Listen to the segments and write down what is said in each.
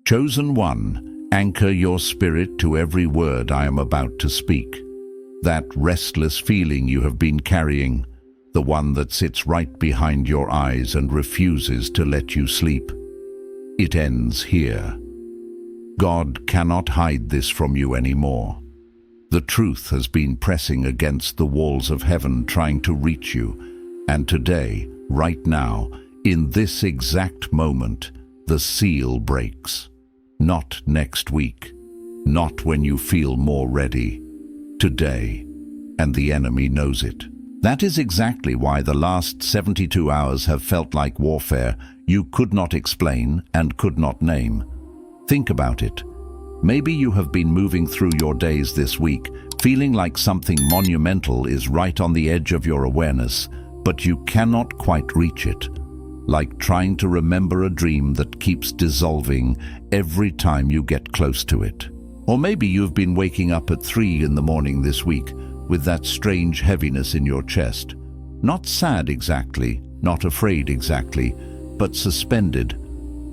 Chosen one, anchor your spirit to every word I am about to speak. That restless feeling you have been carrying, the one that sits right behind your eyes and refuses to let you sleep. It ends here. God cannot hide this from you anymore. The truth has been pressing against the walls of heaven trying to reach you, and today, right now, in this exact moment, the seal breaks. Not next week, not when you feel more ready. Today, and the enemy knows it. That is exactly why the last 72 hours have felt like warfare you could not explain and could not name. Think about it. Maybe you have been moving through your days this week, feeling like something monumental is right on the edge of your awareness, but you cannot quite reach it. Like trying to remember a dream that keeps dissolving every time you get close to it. Or maybe you've been waking up at 3 in the morning this week with that strange heaviness in your chest. Not sad exactly, not afraid exactly, but suspended,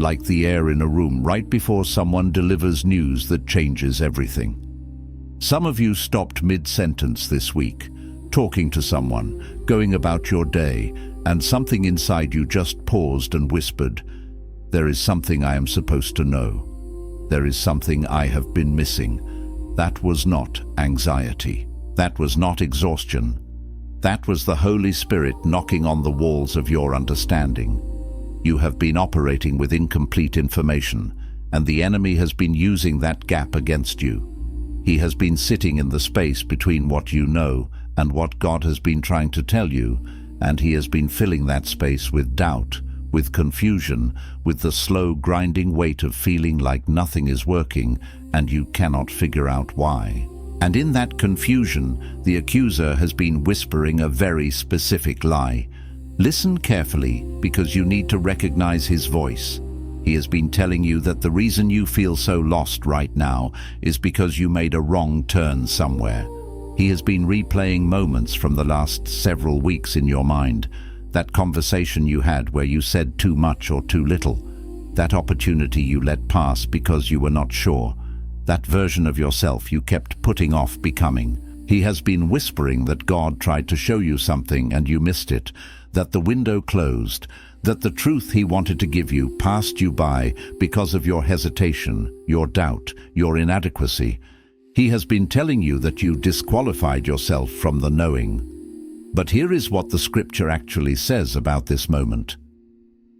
like the air in a room right before someone delivers news that changes everything. Some of you stopped mid-sentence this week, talking to someone, going about your day, and something inside you just paused and whispered, "There is something I am supposed to know. There is something I have been missing." That was not anxiety. That was not exhaustion. That was the Holy Spirit knocking on the walls of your understanding. You have been operating with incomplete information, and the enemy has been using that gap against you. He has been sitting in the space between what you know and what God has been trying to tell you, and he has been filling that space with doubt, with confusion, with the slow grinding weight of feeling like nothing is working and you cannot figure out why. And in that confusion, the accuser has been whispering a very specific lie. Listen carefully, because you need to recognize his voice. He has been telling you that the reason you feel so lost right now is because you made a wrong turn somewhere. He has been replaying moments from the last several weeks in your mind. That conversation you had where you said too much or too little. That opportunity you let pass because you were not sure. That version of yourself you kept putting off becoming. He has been whispering that God tried to show you something and you missed it, that the window closed, that the truth he wanted to give you passed you by because of your hesitation, your doubt, your inadequacy. He has been telling you that you disqualified yourself from the knowing. But here is what the scripture actually says about this moment.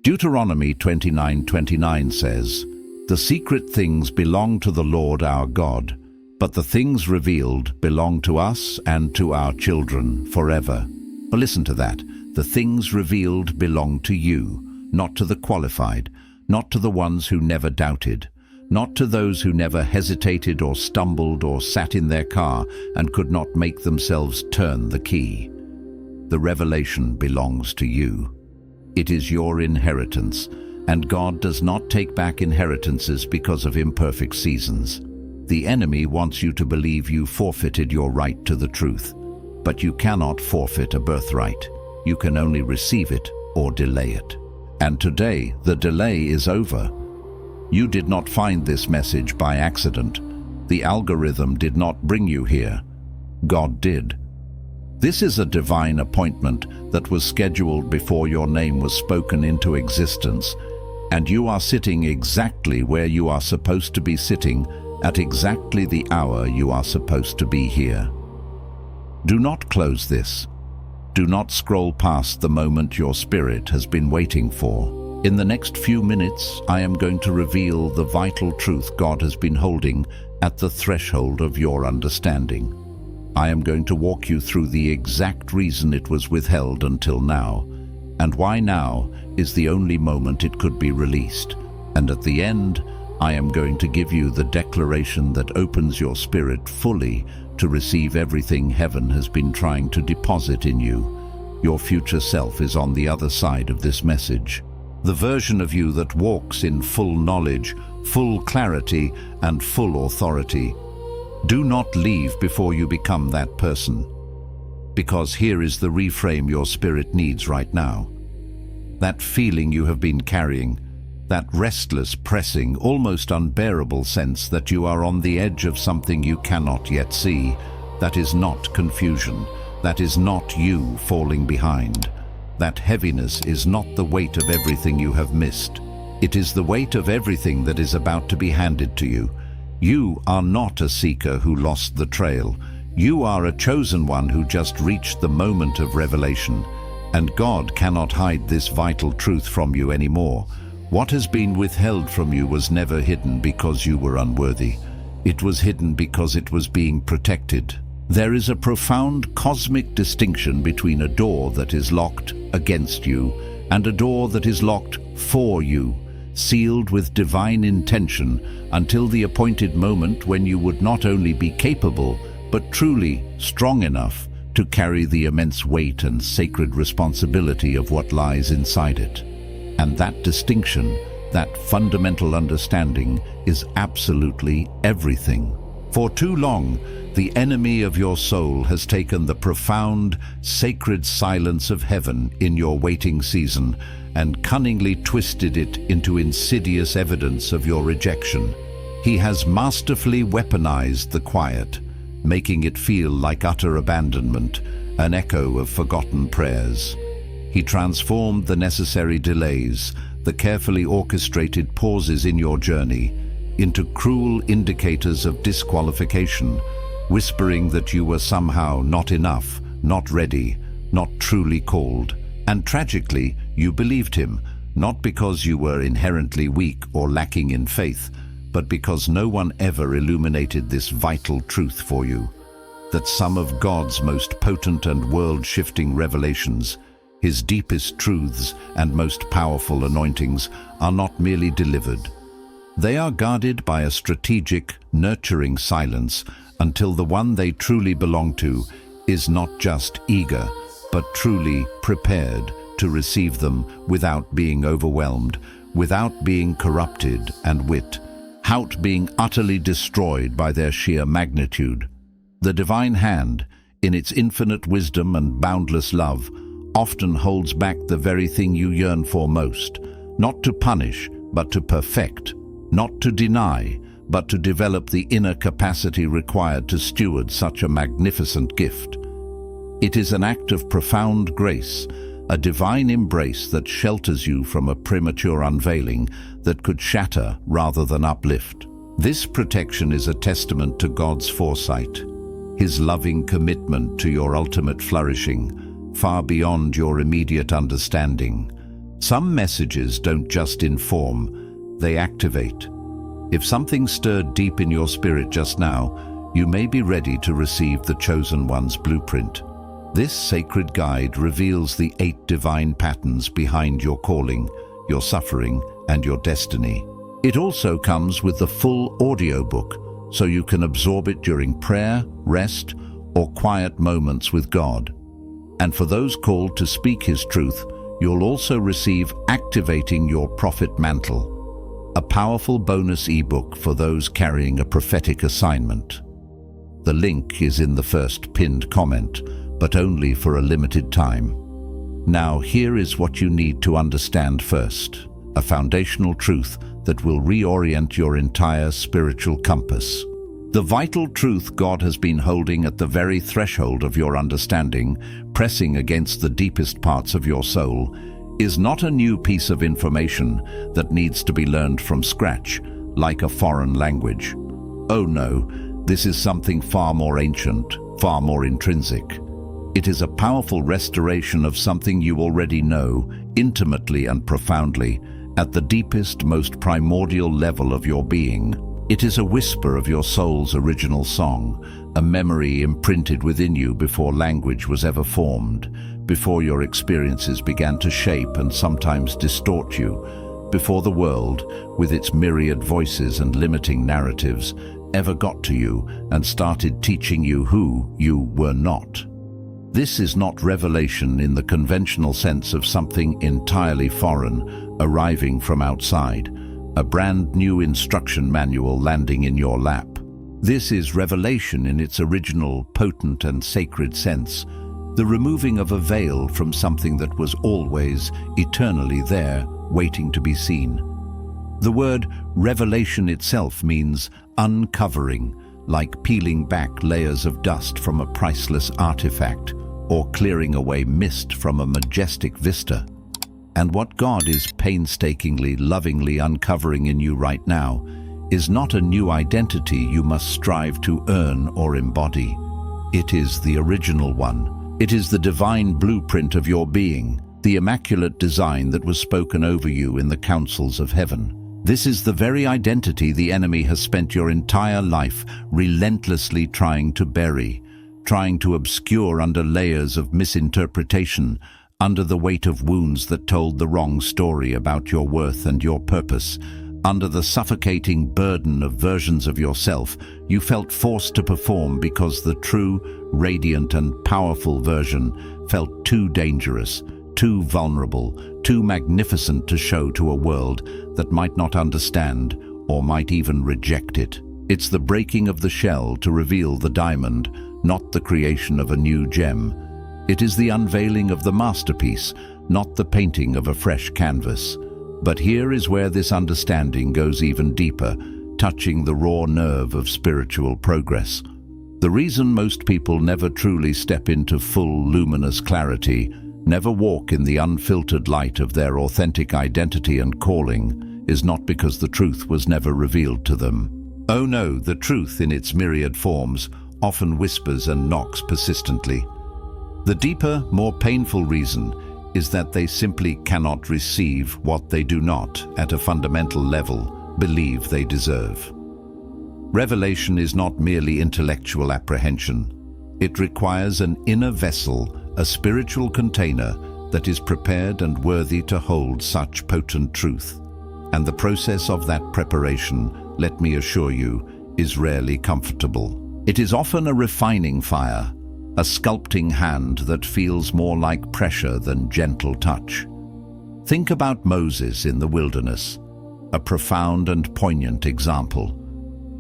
Deuteronomy 29:29 says, "The secret things belong to the Lord our God, but the things revealed belong to us and to our children forever." Well, listen to that. The things revealed belong to you, not to the qualified, not to the ones who never doubted, not to those who never hesitated or stumbled or sat in their car and could not make themselves turn the key. The revelation belongs to you. It is your inheritance, and God does not take back inheritances because of imperfect seasons. The enemy wants you to believe you forfeited your right to the truth, but you cannot forfeit a birthright. You can only receive it or delay it. And today, the delay is over. You did not find this message by accident. The algorithm did not bring you here. God did. This is a divine appointment that was scheduled before your name was spoken into existence, and you are sitting exactly where you are supposed to be sitting at exactly the hour you are supposed to be here. Do not close this. Do not scroll past the moment your spirit has been waiting for. In the next few minutes, I am going to reveal the vital truth God has been holding at the threshold of your understanding. I am going to walk you through the exact reason it was withheld until now, and why now is the only moment it could be released. And at the end, I am going to give you the declaration that opens your spirit fully to receive everything heaven has been trying to deposit in you. Your future self is on the other side of this message. The version of you that walks in full knowledge, full clarity, and full authority. Do not leave before you become that person, because here is the reframe your spirit needs right now. That feeling you have been carrying, that restless, pressing, almost unbearable sense that you are on the edge of something you cannot yet see. That is not confusion. That is not you falling behind. That heaviness is not the weight of everything you have missed. It is the weight of everything that is about to be handed to you. You are not a seeker who lost the trail. You are a chosen one who just reached the moment of revelation. And God cannot hide this vital truth from you anymore. What has been withheld from you was never hidden because you were unworthy. It was hidden because it was being protected. There is a profound cosmic distinction between a door that is locked against you and a door that is locked for you, sealed with divine intention until the appointed moment when you would not only be capable, but truly strong enough to carry the immense weight and sacred responsibility of what lies inside it. And that distinction, that fundamental understanding, is absolutely everything. For too long, the enemy of your soul has taken the profound, sacred silence of heaven in your waiting season and cunningly twisted it into insidious evidence of your rejection. He has masterfully weaponized the quiet, making it feel like utter abandonment, an echo of forgotten prayers. He transformed the necessary delays, the carefully orchestrated pauses in your journey, into cruel indicators of disqualification, whispering that you were somehow not enough, not ready, not truly called. And tragically, you believed him, not because you were inherently weak or lacking in faith, but because no one ever illuminated this vital truth for you, that some of God's most potent and world-shifting revelations, his deepest truths and most powerful anointings, are not merely delivered. They are guarded by a strategic, nurturing silence until the one they truly belong to is not just eager, but truly prepared to receive them without being overwhelmed, without being corrupted and without being utterly destroyed by their sheer magnitude. The divine hand, in its infinite wisdom and boundless love, often holds back the very thing you yearn for most, not to punish, but to perfect, not to deny, but to develop the inner capacity required to steward such a magnificent gift. It is an act of profound grace, a divine embrace that shelters you from a premature unveiling that could shatter rather than uplift. This protection is a testament to God's foresight, his loving commitment to your ultimate flourishing, far beyond your immediate understanding. Some messages don't just inform, they activate. If something stirred deep in your spirit just now, you may be ready to receive the Chosen One's blueprint. This sacred guide reveals the 8 divine patterns behind your calling, your suffering, and your destiny. It also comes with the full audiobook, so you can absorb it during prayer, rest, or quiet moments with God. And for those called to speak his truth, you'll also receive Activating Your Prophet Mantle, a powerful bonus ebook for those carrying a prophetic assignment. The link is in the first pinned comment, but only for a limited time. Now, here is what you need to understand first, a foundational truth that will reorient your entire spiritual compass. The vital truth God has been holding at the very threshold of your understanding, pressing against the deepest parts of your soul, is not a new piece of information that needs to be learned from scratch, like a foreign language. Oh no, this is something far more ancient, far more intrinsic. It is a powerful restoration of something you already know, intimately and profoundly, at the deepest, most primordial level of your being. It is a whisper of your soul's original song, a memory imprinted within you before language was ever formed, before your experiences began to shape and sometimes distort you, before the world, with its myriad voices and limiting narratives, ever got to you and started teaching you who you were not. This is not revelation in the conventional sense of something entirely foreign, arriving from outside, a brand new instruction manual landing in your lap. This is revelation in its original, potent and sacred sense, the removing of a veil from something that was always, eternally there, waiting to be seen. The word revelation itself means uncovering, like peeling back layers of dust from a priceless artifact or clearing away mist from a majestic vista. And what God is painstakingly, lovingly uncovering in you right now is not a new identity you must strive to earn or embody. It is the original one. It is the divine blueprint of your being, the immaculate design that was spoken over you in the councils of heaven. This is the very identity the enemy has spent your entire life relentlessly trying to bury, trying to obscure under layers of misinterpretation, under the weight of wounds that told the wrong story about your worth and your purpose. Under the suffocating burden of versions of yourself you felt forced to perform because the true, radiant and powerful version felt too dangerous, too vulnerable, too magnificent to show to a world that might not understand or might even reject it. It's the breaking of the shell to reveal the diamond, not the creation of a new gem. It is the unveiling of the masterpiece, not the painting of a fresh canvas. But here is where this understanding goes even deeper, touching the raw nerve of spiritual progress. The reason most people never truly step into full luminous clarity, never walk in the unfiltered light of their authentic identity and calling, is not because the truth was never revealed to them. Oh no, the truth in its myriad forms often whispers and knocks persistently. The deeper, more painful reason is that they simply cannot receive what they do not, at a fundamental level, believe they deserve. Revelation is not merely intellectual apprehension. It requires an inner vessel, a spiritual container that is prepared and worthy to hold such potent truth. And the process of that preparation, let me assure you, is rarely comfortable. It is often a refining fire, a sculpting hand that feels more like pressure than gentle touch. Think about Moses in the wilderness, a profound and poignant example.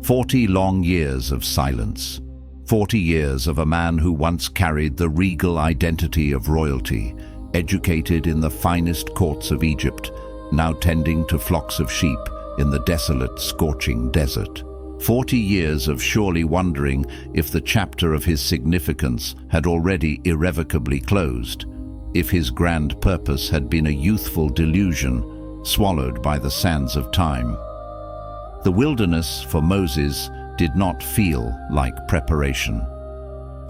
40 long years of silence. 40 years of a man who once carried the regal identity of royalty, educated in the finest courts of Egypt, now tending to flocks of sheep in the desolate, scorching desert. 40 years of surely wondering if the chapter of his significance had already irrevocably closed, if his grand purpose had been a youthful delusion swallowed by the sands of time. The wilderness for Moses did not feel like preparation.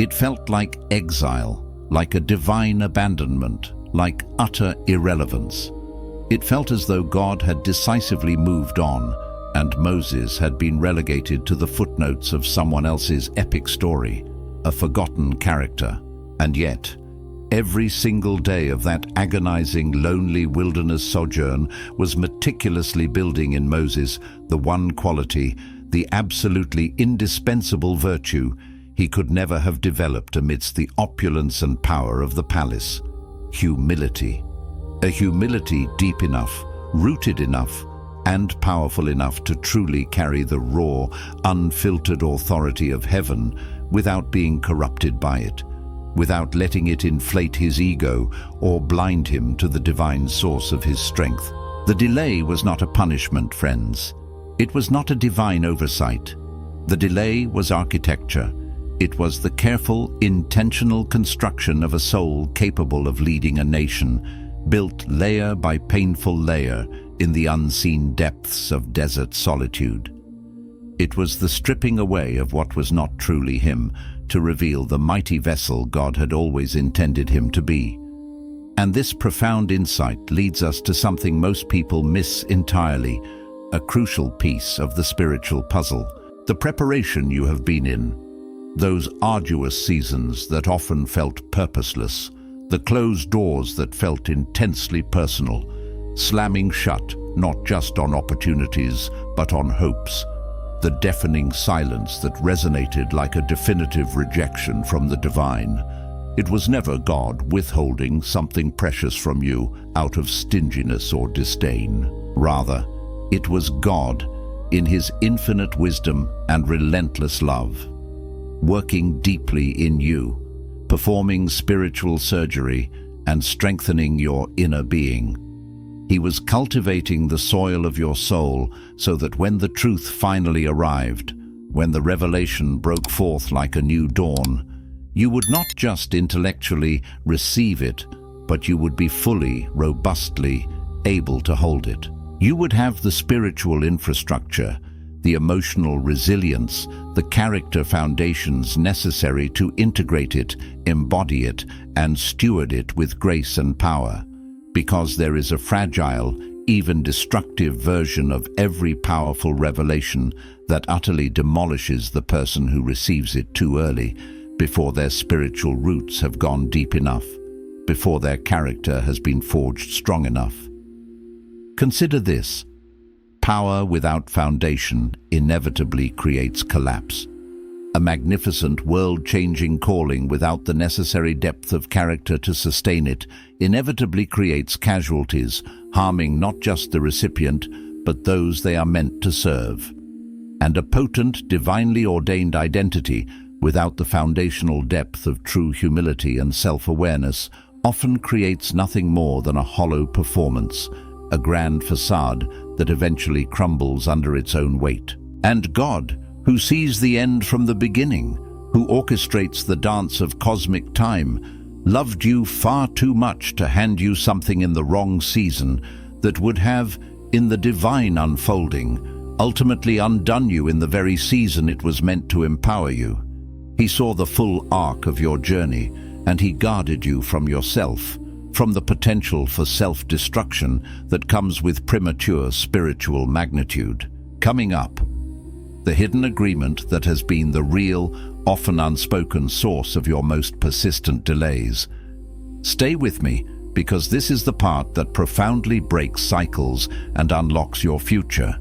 It felt like exile, like a divine abandonment, like utter irrelevance. It felt as though God had decisively moved on, and Moses had been relegated to the footnotes of someone else's epic story, a forgotten character. And yet, every single day of that agonizing, lonely wilderness sojourn was meticulously building in Moses the one quality, the absolutely indispensable virtue he could never have developed amidst the opulence and power of the palace: humility. A humility deep enough, rooted enough, and powerful enough to truly carry the raw, unfiltered authority of heaven without being corrupted by it, without letting it inflate his ego or blind him to the divine source of his strength. The delay was not a punishment, friends. It was not a divine oversight. The delay was architecture. It was the careful, intentional construction of a soul capable of leading a nation, built layer by painful layer in the unseen depths of desert solitude. It was the stripping away of what was not truly him to reveal the mighty vessel God had always intended him to be. And this profound insight leads us to something most people miss entirely, a crucial piece of the spiritual puzzle: the preparation you have been in. Those arduous seasons that often felt purposeless, the closed doors that felt intensely personal, slamming shut not just on opportunities but on hopes, the deafening silence that resonated like a definitive rejection from the divine. It was never God withholding something precious from you out of stinginess or disdain. Rather, it was God, in his infinite wisdom and relentless love, working deeply in you, performing spiritual surgery and strengthening your inner being. He was cultivating the soil of your soul so that when the truth finally arrived, when the revelation broke forth like a new dawn, you would not just intellectually receive it, but you would be fully, robustly able to hold it. You would have the spiritual infrastructure, the emotional resilience, the character foundations necessary to integrate it, embody it, and steward it with grace and power. Because there is a fragile, even destructive version of every powerful revelation that utterly demolishes the person who receives it too early, before their spiritual roots have gone deep enough, before their character has been forged strong enough. Consider this. Power without foundation inevitably creates collapse. A magnificent, world-changing calling without the necessary depth of character to sustain it inevitably creates casualties, harming not just the recipient, but those they are meant to serve. And a potent, divinely ordained identity without the foundational depth of true humility and self-awareness often creates nothing more than a hollow performance, a grand facade that eventually crumbles under its own weight. And God, who sees the end from the beginning, who orchestrates the dance of cosmic time, loved you far too much to hand you something in the wrong season that would have, in the divine unfolding, ultimately undone you in the very season it was meant to empower you. He saw the full arc of your journey, and he guarded you from yourself, from the potential for self-destruction that comes with premature spiritual magnitude. Coming up, the hidden agreement that has been the real, often unspoken source of your most persistent delays. Stay with me, because this is the part that profoundly breaks cycles and unlocks your future.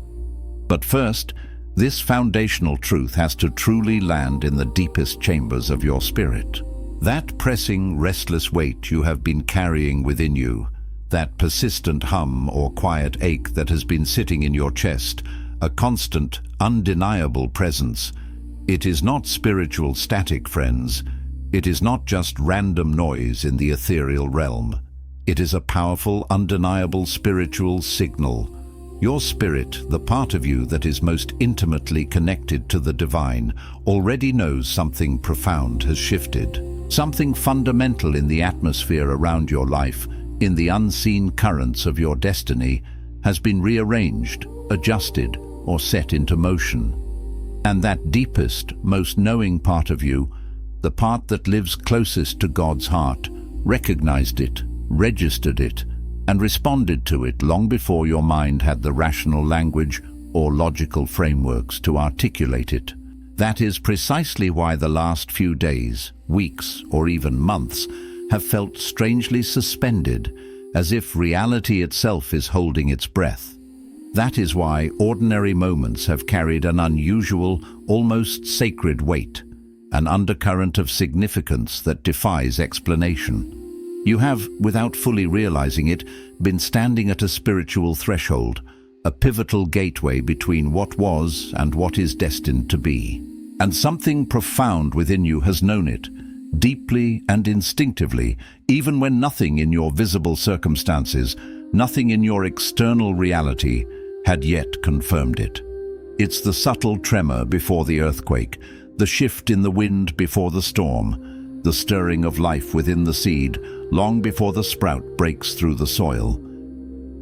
But first, this foundational truth has to truly land in the deepest chambers of your spirit. That pressing, restless weight you have been carrying within you, that persistent hum or quiet ache that has been sitting in your chest, a constant, undeniable presence. It is not spiritual static, friends. It is not just random noise in the ethereal realm. It is a powerful, undeniable spiritual signal. Your spirit, the part of you that is most intimately connected to the divine, already knows something profound has shifted. Something fundamental in the atmosphere around your life, in the unseen currents of your destiny, has been rearranged, adjusted, or set into motion. And that deepest, most knowing part of you, the part that lives closest to God's heart, recognized it, registered it, and responded to it long before your mind had the rational language or logical frameworks to articulate it. That is precisely why the last few days, weeks, or even months have felt strangely suspended, as if reality itself is holding its breath. That is why ordinary moments have carried an unusual, almost sacred weight, an undercurrent of significance that defies explanation. You have, without fully realizing it, been standing at a spiritual threshold, a pivotal gateway between what was and what is destined to be. And something profound within you has known it, deeply and instinctively, even when nothing in your visible circumstances, nothing in your external reality, had yet confirmed it. It's the subtle tremor before the earthquake, the shift in the wind before the storm, the stirring of life within the seed long before the sprout breaks through the soil.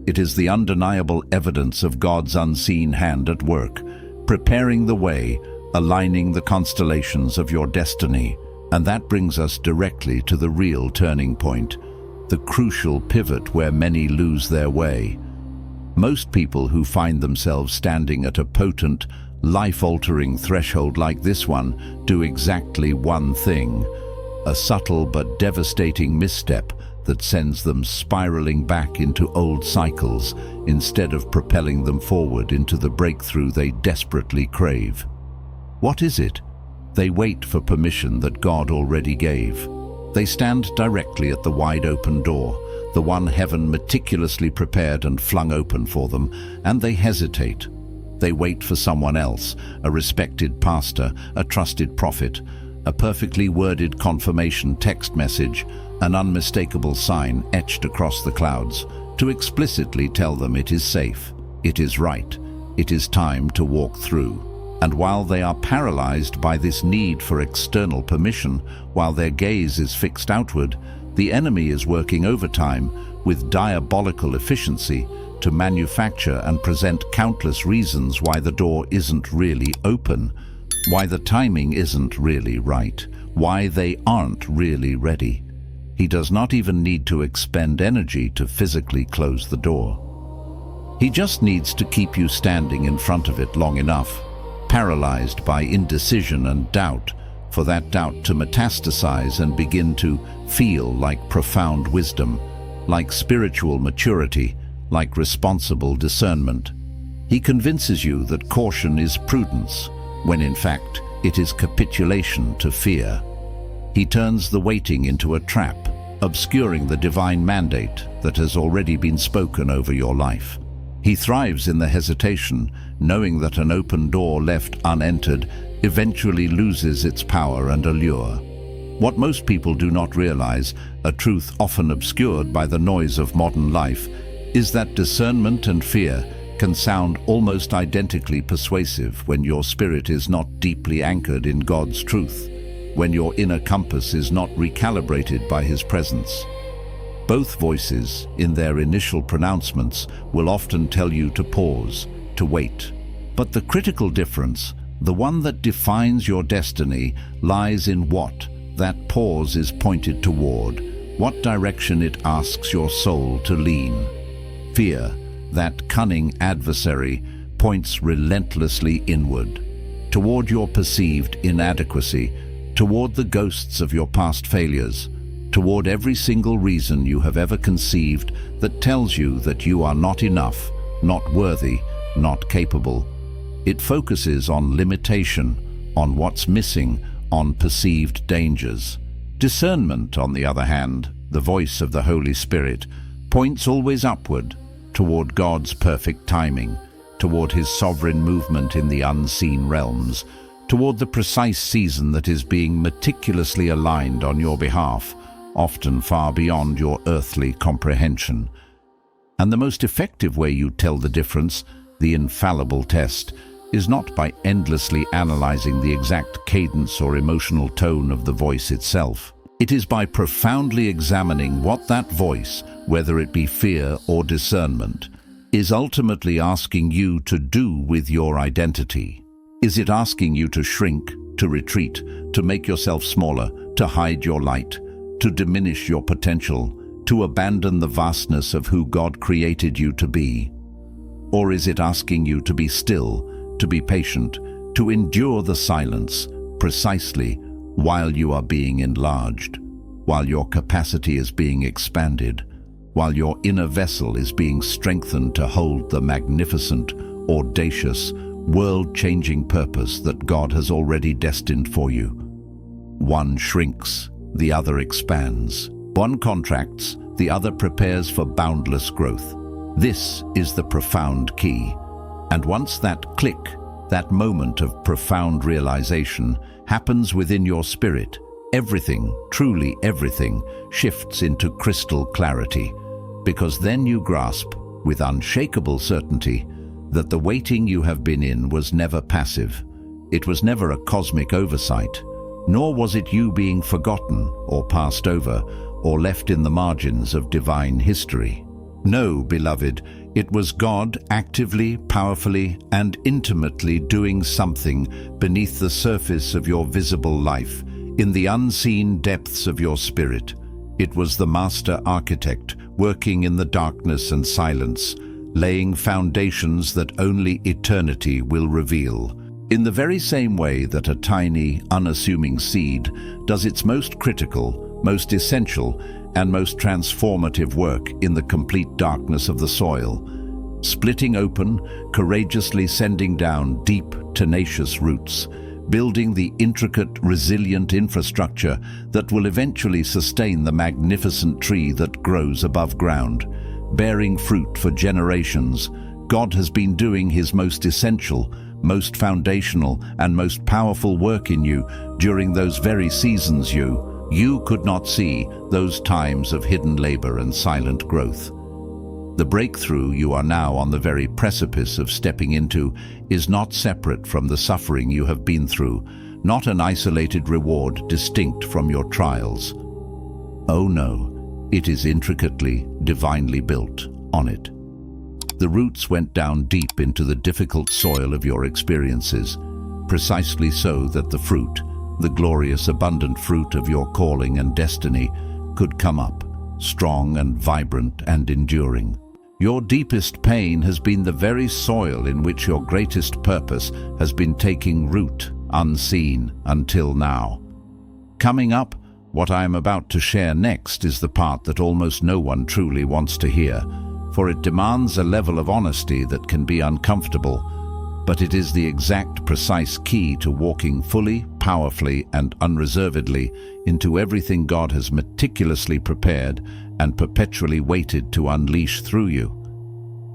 It is the undeniable evidence of God's unseen hand at work, preparing the way, aligning the constellations of your destiny. And that brings us directly to the real turning point, the crucial pivot where many lose their way. Most people who find themselves standing at a potent, life-altering threshold like this one do exactly one thing, a subtle but devastating misstep that sends them spiraling back into old cycles instead of propelling them forward into the breakthrough they desperately crave. What is it? They wait for permission that God already gave. They stand directly at the wide-open door, the one heaven meticulously prepared and flung open for them, and they hesitate. They wait for someone else, a respected pastor, a trusted prophet, a perfectly worded confirmation text message, an unmistakable sign etched across the clouds. to explicitly tell them it is safe, it is right, it is time to walk through. And while they are paralyzed by this need for external permission, while their gaze is fixed outward, the enemy is working overtime with diabolical efficiency to manufacture and present countless reasons why the door isn't really open, why the timing isn't really right, why they aren't really ready. He does not even need to expend energy to physically close the door. He just needs to keep you standing in front of it long enough, paralyzed by indecision and doubt, for that doubt to metastasize and begin to feel like profound wisdom, like spiritual maturity, like responsible discernment. He convinces you that caution is prudence, when in fact it is capitulation to fear. He turns the waiting into a trap, obscuring the divine mandate that has already been spoken over your life. He thrives in the hesitation, knowing that an open door left unentered eventually loses its power and allure. What most people do not realize, a truth often obscured by the noise of modern life, is that discernment and fear can sound almost identically persuasive when your spirit is not deeply anchored in God's truth, when your inner compass is not recalibrated by His presence. Both voices, in their initial pronouncements, will often tell you to pause, to wait. But the critical difference, the one that defines your destiny, lies in what that pause is pointed toward, what direction it asks your soul to lean. Fear, that cunning adversary, points relentlessly inward, toward your perceived inadequacy, toward the ghosts of your past failures, toward every single reason you have ever conceived that tells you that you are not enough, not worthy, not capable. It focuses on limitation, on what's missing, on perceived dangers. Discernment, on the other hand, the voice of the Holy Spirit, points always upward, toward God's perfect timing, toward His sovereign movement in the unseen realms, toward the precise season that is being meticulously aligned on your behalf, often far beyond your earthly comprehension. And the most effective way you tell the difference, the infallible test, is not by endlessly analyzing the exact cadence or emotional tone of the voice itself. It is by profoundly examining what that voice, whether it be fear or discernment, is ultimately asking you to do with your identity. Is it asking you to shrink, to retreat, to make yourself smaller, to hide your light, to diminish your potential, to abandon the vastness of who God created you to be? Or is it asking you to be still, to be patient, to endure the silence, precisely while you are being enlarged, while your capacity is being expanded, while your inner vessel is being strengthened to hold the magnificent, audacious, world-changing purpose that God has already destined for you? One shrinks, the other expands. One contracts, the other prepares for boundless growth. This is the profound key. And once that click, that moment of profound realization, happens within your spirit, everything, truly everything, shifts into crystal clarity, because then you grasp, with unshakable certainty, that the waiting you have been in was never passive. It was never a cosmic oversight, nor was it you being forgotten or passed over or left in the margins of divine history. No, beloved, it was God actively, powerfully, and intimately doing something beneath the surface of your visible life, in the unseen depths of your spirit. It was the master architect working in the darkness and silence, laying foundations that only eternity will reveal. In the very same way that a tiny, unassuming seed does its most critical, most essential, and most transformative work in the complete darkness of the soil, splitting open, courageously sending down deep, tenacious roots, building the intricate, resilient infrastructure that will eventually sustain the magnificent tree that grows above ground, bearing fruit for generations. God has been doing His most essential, most foundational, and most powerful work in you during those very seasons you could not see, those times of hidden labor and silent growth. The breakthrough you are now on the very precipice of stepping into is not separate from the suffering you have been through, not an isolated reward distinct from your trials. Oh no, it is intricately, divinely built on it. The roots went down deep into the difficult soil of your experiences, precisely so that the fruit, the glorious abundant fruit of your calling and destiny, could come up, strong and vibrant and enduring. Your deepest pain has been the very soil in which your greatest purpose has been taking root, unseen, until now. Coming up, what I am about to share next is the part that almost no one truly wants to hear, for it demands a level of honesty that can be uncomfortable, but it is the exact, precise key to walking fully, powerfully, and unreservedly into everything God has meticulously prepared and perpetually waited to unleash through you.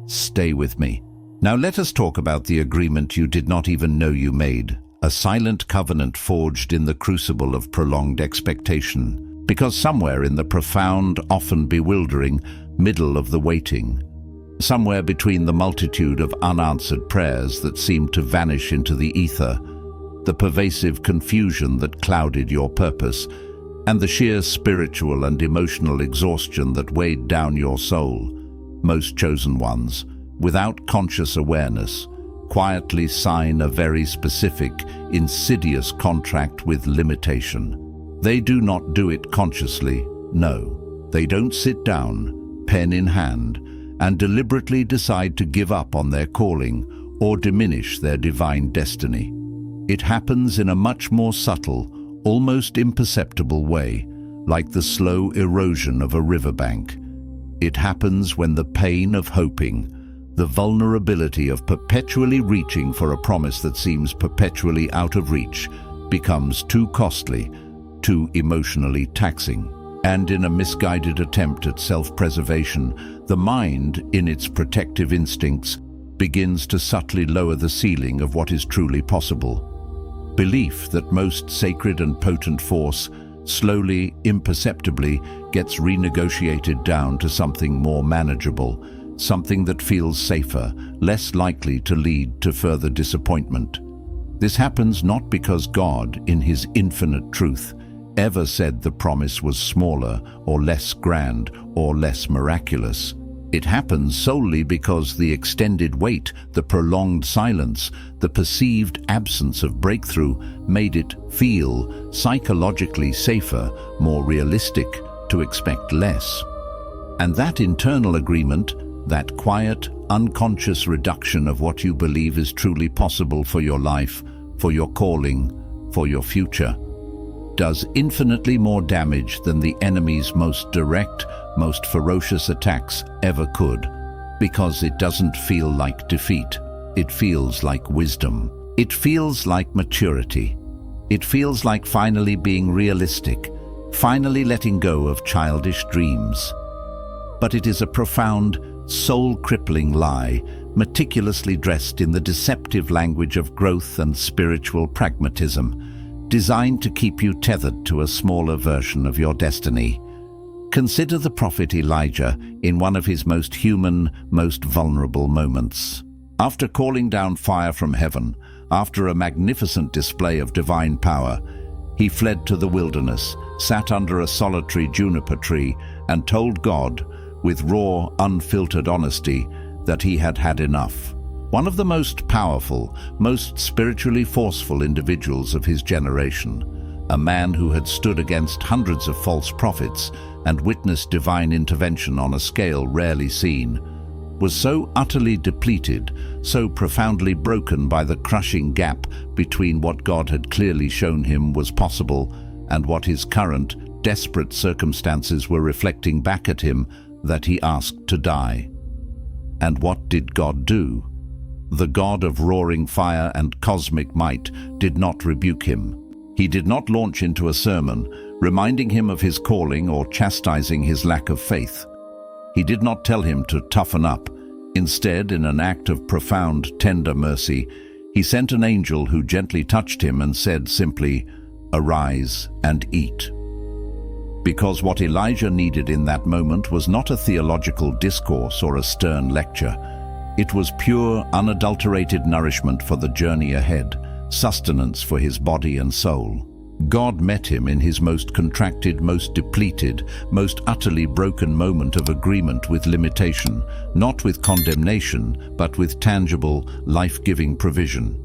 Stay with me. Now let us talk about the agreement you did not even know you made, a silent covenant forged in the crucible of prolonged expectation, because somewhere in the profound, often bewildering, middle of the waiting, somewhere between the multitude of unanswered prayers that seemed to vanish into the ether, the pervasive confusion that clouded your purpose, and the sheer spiritual and emotional exhaustion that weighed down your soul, most chosen ones, without conscious awareness, quietly sign a very specific, insidious contract with limitation. They do not do it consciously, no. They don't sit down, pen in hand, and deliberately decide to give up on their calling or diminish their divine destiny. It happens in a much more subtle, almost imperceptible way, like the slow erosion of a riverbank. It happens when the pain of hoping, the vulnerability of perpetually reaching for a promise that seems perpetually out of reach, becomes too costly, too emotionally taxing. And in a misguided attempt at self-preservation, the mind, in its protective instincts, begins to subtly lower the ceiling of what is truly possible. Belief that most sacred and potent force slowly, imperceptibly, gets renegotiated down to something more manageable, something that feels safer, less likely to lead to further disappointment. This happens not because God, in His infinite truth, ever said the promise was smaller or less grand or less miraculous. It happens solely because the extended wait, the prolonged silence, the perceived absence of breakthrough made it feel psychologically safer, more realistic, to expect less. And that internal agreement, that quiet, unconscious reduction of what you believe is truly possible for your life, for your calling, for your future, does infinitely more damage than the enemy's most direct, most ferocious attacks ever could, because it doesn't feel like defeat. It feels like wisdom. It feels like maturity. It feels like finally being realistic, finally letting go of childish dreams. But it is a profound, soul-crippling lie, meticulously dressed in the deceptive language of growth and spiritual pragmatism, designed to keep you tethered to a smaller version of your destiny. Consider the prophet Elijah in one of his most human, most vulnerable moments. After calling down fire from heaven, after a magnificent display of divine power, he fled to the wilderness, sat under a solitary juniper tree, and told God, with raw, unfiltered honesty, that he had had enough. One of the most powerful, most spiritually forceful individuals of his generation, a man who had stood against hundreds of false prophets and witnessed divine intervention on a scale rarely seen, was so utterly depleted, so profoundly broken by the crushing gap between what God had clearly shown him was possible and what his current, desperate circumstances were reflecting back at him, that he asked to die. And what did God do? The God of roaring fire and cosmic might did not rebuke him. He did not launch into a sermon, reminding him of his calling or chastising his lack of faith. He did not tell him to toughen up. Instead, in an act of profound, tender mercy, he sent an angel who gently touched him and said simply, "Arise and eat." Because what Elijah needed in that moment was not a theological discourse or a stern lecture. It was pure, unadulterated nourishment for the journey ahead, sustenance for his body and soul. God met him in his most contracted, most depleted, most utterly broken moment of agreement with limitation, not with condemnation, but with tangible, life-giving provision.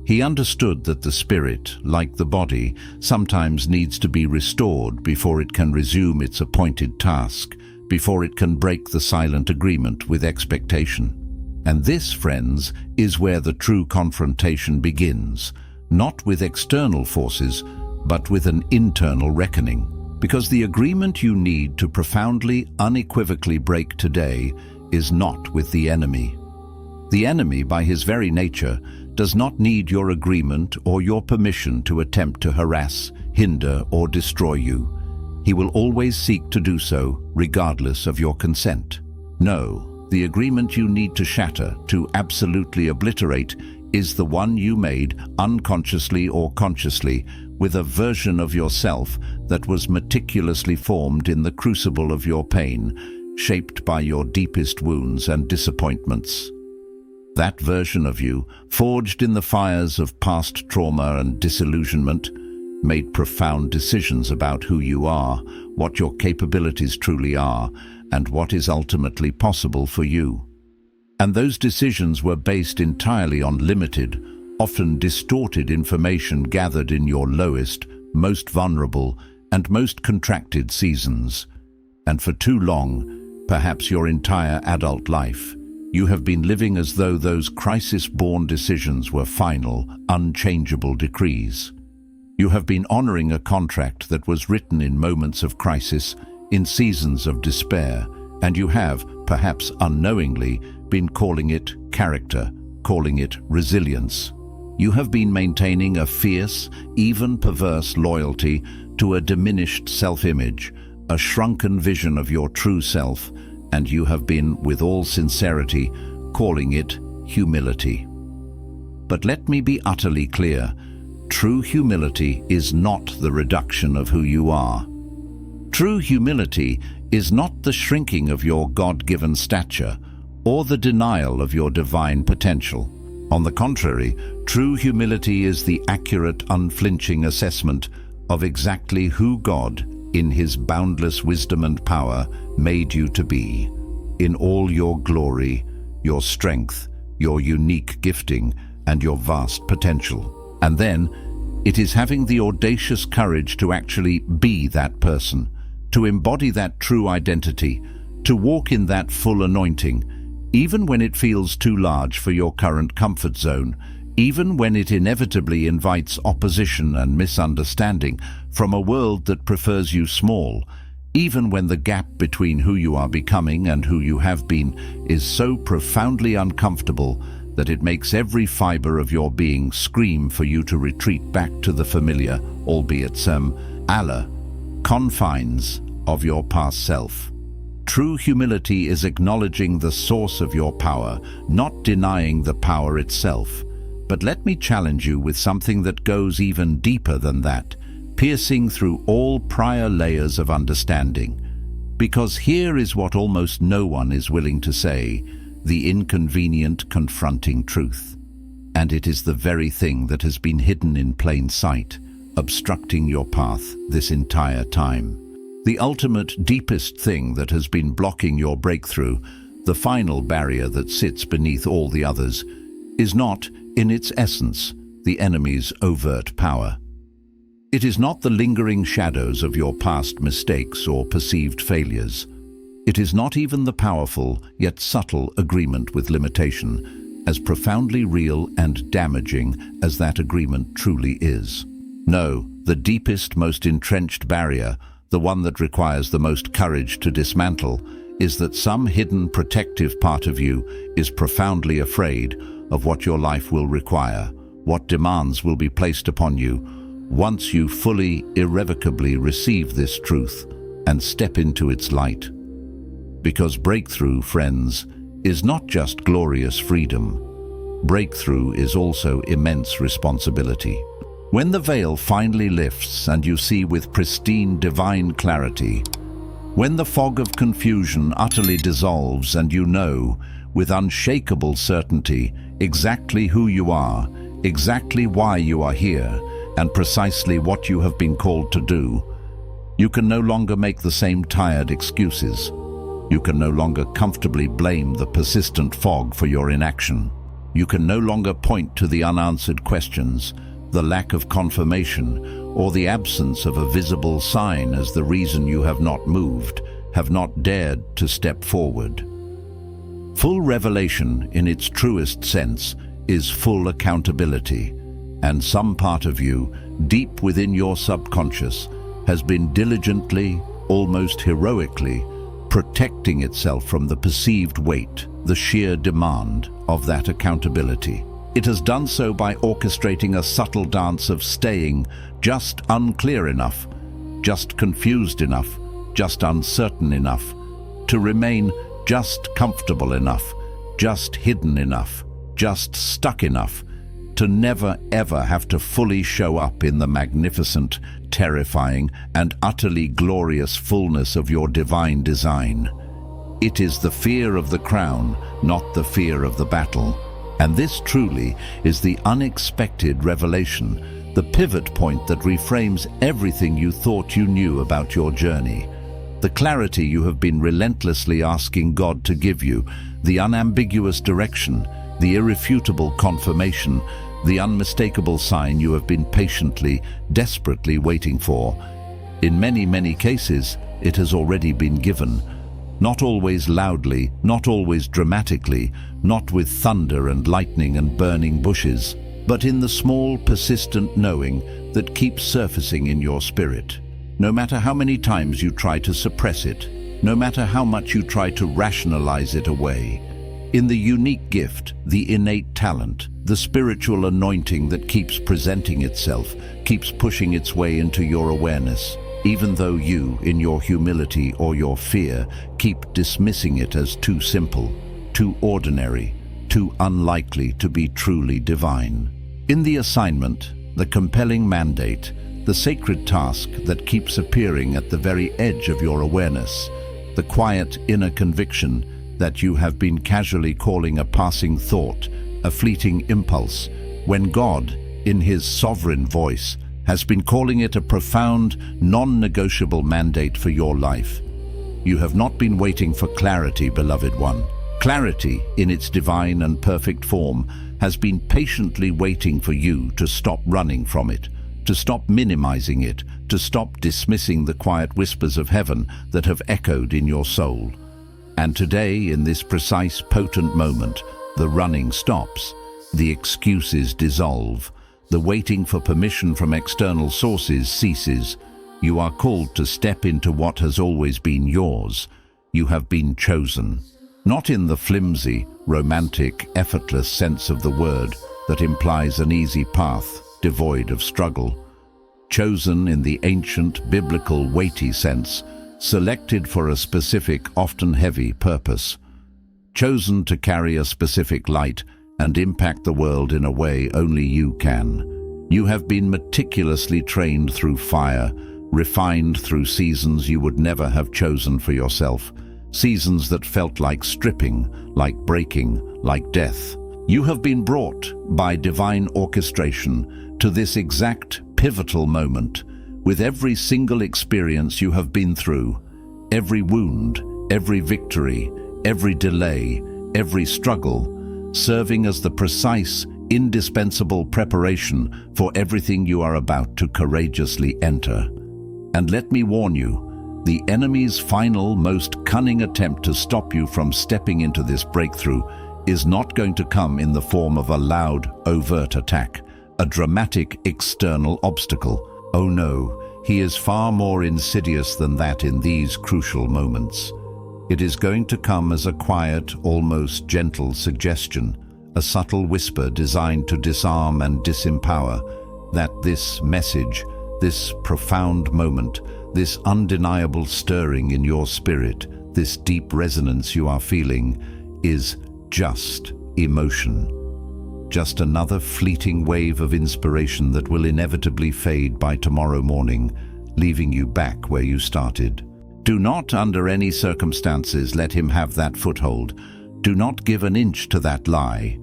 He understood that the spirit, like the body, sometimes needs to be restored before it can resume its appointed task, before it can break the silent agreement with expectation. And this, friends, is where the true confrontation begins, not with external forces, but with an internal reckoning. Because the agreement you need to profoundly, unequivocally break today is not with the enemy. The enemy, by his very nature, does not need your agreement or your permission to attempt to harass, hinder, or destroy you. He will always seek to do so, regardless of your consent. No, the agreement you need to shatter, to absolutely obliterate, is the one you made, unconsciously or consciously, with a version of yourself that was meticulously formed in the crucible of your pain, shaped by your deepest wounds and disappointments. That version of you, forged in the fires of past trauma and disillusionment, made profound decisions about who you are, what your capabilities truly are, and what is ultimately possible for you. And those decisions were based entirely on limited, often distorted information gathered in your lowest, most vulnerable, and most contracted seasons. And for too long, perhaps your entire adult life, you have been living as though those crisis-born decisions were final, unchangeable decrees. You have been honoring a contract that was written in moments of crisis, in seasons of despair, and you have, perhaps unknowingly, been calling it character, calling it resilience. You have been maintaining a fierce, even perverse loyalty to a diminished self-image, a shrunken vision of your true self, and you have been, with all sincerity, calling it humility. But let me be utterly clear. True humility is not the reduction of who you are. True humility is not the shrinking of your God-given stature or the denial of your divine potential. On the contrary, true humility is the accurate, unflinching assessment of exactly who God, in his boundless wisdom and power, made you to be, in all your glory, your strength, your unique gifting, and your vast potential. And then, it is having the audacious courage to actually be that person, to embody that true identity, to walk in that full anointing, even when it feels too large for your current comfort zone, even when it inevitably invites opposition and misunderstanding from a world that prefers you small, even when the gap between who you are becoming and who you have been is so profoundly uncomfortable that it makes every fiber of your being scream for you to retreat back to the familiar, albeit some confines of your past self. True humility is acknowledging the source of your power, not denying the power itself. But let me challenge you with something that goes even deeper than that, piercing through all prior layers of understanding. Because here is what almost no one is willing to say, the inconvenient, confronting truth. And it is the very thing that has been hidden in plain sight, obstructing your path this entire time. The ultimate, deepest thing that has been blocking your breakthrough, the final barrier that sits beneath all the others, is not, in its essence, the enemy's overt power. It is not the lingering shadows of your past mistakes or perceived failures. It is not even the powerful, yet subtle agreement with limitation, as profoundly real and damaging as that agreement truly is. No, the deepest, most entrenched barrier, the one that requires the most courage to dismantle, is that some hidden protective part of you is profoundly afraid of what your life will require, what demands will be placed upon you, once you fully, irrevocably receive this truth and step into its light. Because breakthrough, friends, is not just glorious freedom. Breakthrough is also immense responsibility. When the veil finally lifts and you see with pristine divine clarity, when the fog of confusion utterly dissolves and you know, with unshakable certainty, exactly who you are, exactly why you are here, and precisely what you have been called to do, you can no longer make the same tired excuses. You can no longer comfortably blame the persistent fog for your inaction. You can no longer point to the unanswered questions, the lack of confirmation, or the absence of a visible sign as the reason you have not moved, have not dared to step forward. Full revelation, in its truest sense, is full accountability, and some part of you, deep within your subconscious, has been diligently, almost heroically, protecting itself from the perceived weight, the sheer demand of that accountability. It has done so by orchestrating a subtle dance of staying just unclear enough, just confused enough, just uncertain enough, to remain just comfortable enough, just hidden enough, just stuck enough, to never ever have to fully show up in the magnificent, terrifying, and utterly glorious fullness of your divine design. It is the fear of the crown, not the fear of the battle. And this truly is the unexpected revelation, the pivot point that reframes everything you thought you knew about your journey. The clarity you have been relentlessly asking God to give you, the unambiguous direction, the irrefutable confirmation, the unmistakable sign you have been patiently, desperately waiting for. In many, many cases, it has already been given. Not always loudly, not always dramatically, not with thunder and lightning and burning bushes, but in the small, persistent knowing that keeps surfacing in your spirit. No matter how many times you try to suppress it, no matter how much you try to rationalize it away, in the unique gift, the innate talent, the spiritual anointing that keeps presenting itself, keeps pushing its way into your awareness, even though you, in your humility or your fear, keep dismissing it as too simple, too ordinary, too unlikely to be truly divine. In the assignment, the compelling mandate, the sacred task that keeps appearing at the very edge of your awareness, the quiet inner conviction that you have been casually calling a passing thought, a fleeting impulse, when God, in His sovereign voice, has been calling it a profound, non-negotiable mandate for your life. You have not been waiting for clarity, beloved one. Clarity, in its divine and perfect form, has been patiently waiting for you to stop running from it, to stop minimizing it, to stop dismissing the quiet whispers of heaven that have echoed in your soul. And today, in this precise, potent moment, the running stops, the excuses dissolve, the waiting for permission from external sources ceases. You are called to step into what has always been yours. You have been chosen. Not in the flimsy, romantic, effortless sense of the word that implies an easy path, devoid of struggle. Chosen in the ancient, biblical, weighty sense, selected for a specific, often heavy purpose. Chosen to carry a specific light and impact the world in a way only you can. You have been meticulously trained through fire, refined through seasons you would never have chosen for yourself, seasons that felt like stripping, like breaking, like death. You have been brought, by divine orchestration, to this exact pivotal moment, with every single experience you have been through, every wound, every victory, every delay, every struggle, serving as the precise, indispensable preparation for everything you are about to courageously enter. And let me warn you, the enemy's final, most cunning attempt to stop you from stepping into this breakthrough is not going to come in the form of a loud, overt attack, a dramatic external obstacle. Oh no, he is far more insidious than that in these crucial moments. It is going to come as a quiet, almost gentle suggestion, a subtle whisper designed to disarm and disempower, that this message, this profound moment, this undeniable stirring in your spirit, this deep resonance you are feeling, is just emotion. just another fleeting wave of inspiration that will inevitably fade by tomorrow morning, leaving you back where you started. Do not, under any circumstances, let him have that foothold. Do not give an inch to that lie.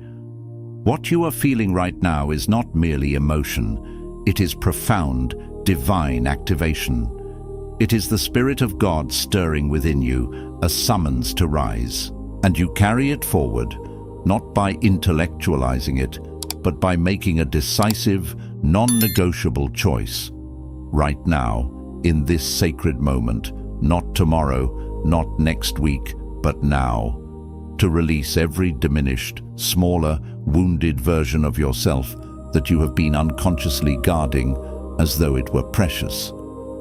What you are feeling right now is not merely emotion. It is profound, divine activation. It is the Spirit of God stirring within you, a summons to rise. And you carry it forward, not by intellectualizing it, but by making a decisive, non-negotiable choice. Right now, in this sacred moment, not tomorrow, not next week, but now, to release every diminished, smaller, wounded version of yourself that you have been unconsciously guarding as though it were precious,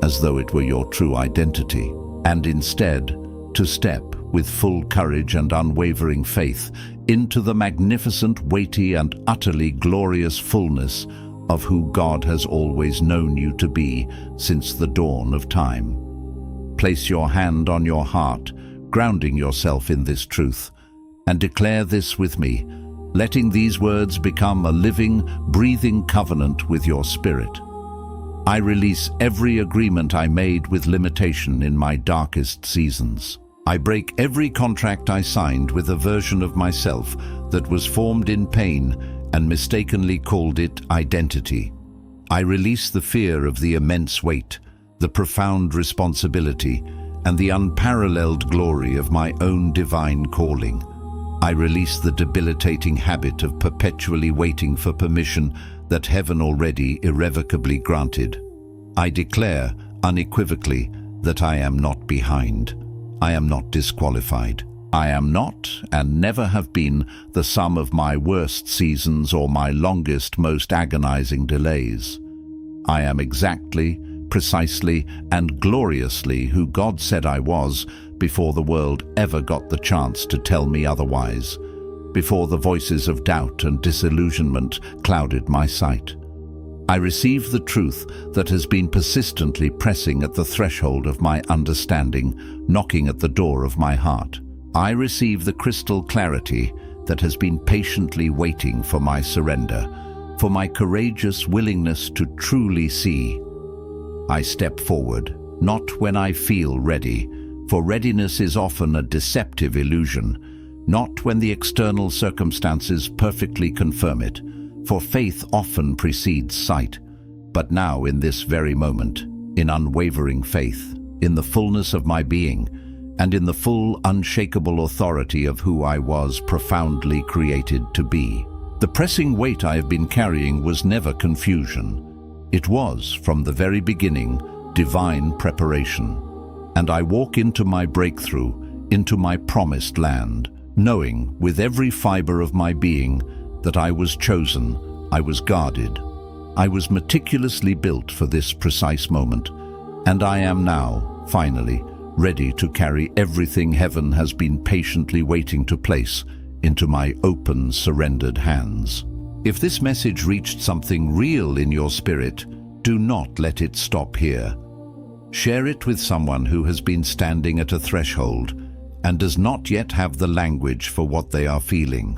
as though it were your true identity, and instead to step with full courage and unwavering faith into the magnificent, weighty, and utterly glorious fullness of who God has always known you to be since the dawn of time. Place your hand on your heart, grounding yourself in this truth, and declare this with me, letting these words become a living, breathing covenant with your spirit. I release every agreement I made with limitation in my darkest seasons. I break every contract I signed with a version of myself that was formed in pain and mistakenly called it identity. I release the fear of the immense weight, the profound responsibility, and the unparalleled glory of my own divine calling. I release the debilitating habit of perpetually waiting for permission that heaven already irrevocably granted. I declare unequivocally that I am not behind. I am not disqualified. I am not, and never have been, the sum of my worst seasons or my longest, most agonizing delays. I am exactly, precisely, and gloriously who God said I was before the world ever got the chance to tell me otherwise, before the voices of doubt and disillusionment clouded my sight. I receive the truth that has been persistently pressing at the threshold of my understanding, knocking at the door of my heart. I receive the crystal clarity that has been patiently waiting for my surrender, for my courageous willingness to truly see. I step forward, not when I feel ready, for readiness is often a deceptive illusion, not when the external circumstances perfectly confirm it, for faith often precedes sight, but now in this very moment, in unwavering faith, in the fullness of my being, and in the full, unshakable authority of who I was profoundly created to be. The pressing weight I have been carrying was never confusion. It was, from the very beginning, divine preparation. And I walk into my breakthrough, into my promised land, knowing with every fiber of my being that I was chosen, I was guarded, I was meticulously built for this precise moment, and I am now, finally, ready to carry everything heaven has been patiently waiting to place into my open, surrendered hands. If this message reached something real in your spirit, do not let it stop here. Share it with someone who has been standing at a threshold and does not yet have the language for what they are feeling.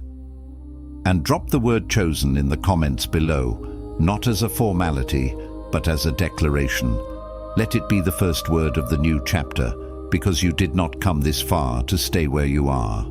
And drop the word chosen in the comments below, not as a formality, but as a declaration. Let it be the first word of the new chapter, because you did not come this far to stay where you are.